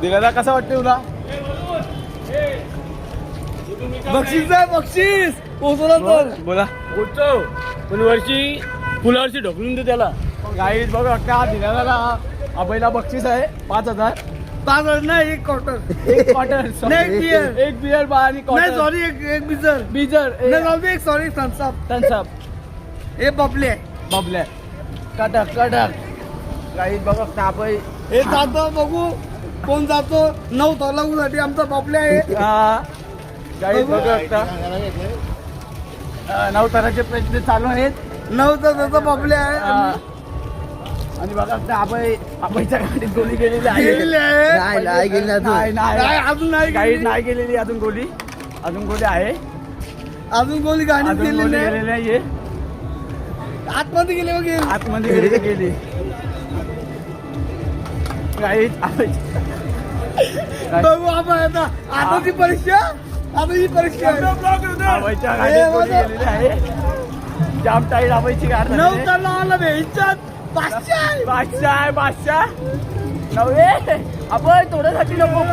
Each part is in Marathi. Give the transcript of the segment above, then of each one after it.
दिलाला कसा वाटते तुला? बक्षीस आहे बक्षीस. पोहोचला तर बोला. बोलतो पण वर्षी फुलावरची ढकलून दे त्याला. गाईज बघा का दिलाला अभयला बक्षीस आहे 5,000. 5,000 नाही, एक क्वार्टर. एक क्वार्टर नाही, एक बियर. एक बियर आणि नाही क्वार्टर. सॉरी, एक बिजर. बीजर नाही जाऊ दे, एक सॉरी थम्सअप. थम्सअप हे बबले. बबल्या कडक कडक. गाईज बघा का अभय हे जातो बघू कोण जातो. 9 तालागूसाठी आमचा बबले आहे. गाईज बघा का 9 ताराचे प्रयत्न चालू आहेत. 9 तासाचा बबले आहे. आणि बघा का अभयच्या गाडीत गोळी गेलेली आहे. गेलेली आहे. नाही नाही, अजून नाही गाईड गेलेली. नाही गेलेली अजून गोळी. अजून गोळी आहे. अजून गोली गाडीत अजून गेलेली गोळी आहे. गेलेली आहे. आतमध्ये गेले बघ. आतमध्ये गेली. गाईड बघू आपण आता ती परीक्षा. आता ही परीक्षा आहे. अभयच्या गाडीत गोळी गेलेली आहे. जाम टाईट अभयची गाडी 9 ताला आला भेटतात. 500 बादशाह नव्हे अभय थोड्यासाठी नको.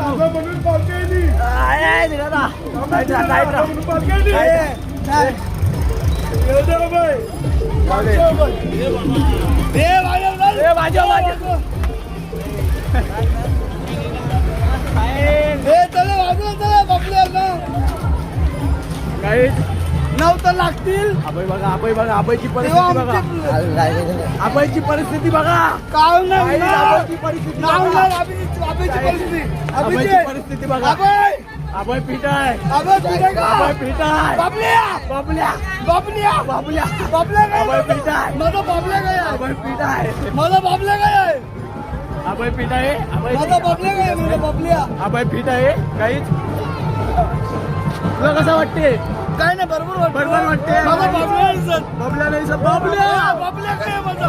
काही 9 तर लागतील. अभय बघा अभयची परिस्थिती बघा. अभयची परिस्थिती बघा. काय नाही अभयची परिस्थिती नाव बघा. नाही. अभिची परिस्थिती. अभयची परिस्थिती बघा. अभय अभय पीठ आहे. अभय पिढे का? अभय पीठ आहे. बाबल्या बाबल्या बाबल्या बाबल्या बाबल्या काय? अभय पीठ आहे. माझा बाबल्या काय आहे? अभय पीठ आहे. माझा बाबल्या काय आहे? अभय पीठ आहे. माझा बाबल्या काय आहे? माझा बाबल्या अभय पीठ आहे. काहीच तुला कसं वाटते? काय नाही, बरोबर वाटतं. बरोबर वाटते. माझा बाबल्या आहे सर. बाबल्या नाही सर. बाबल्या बाबल्या काय आहे माझा?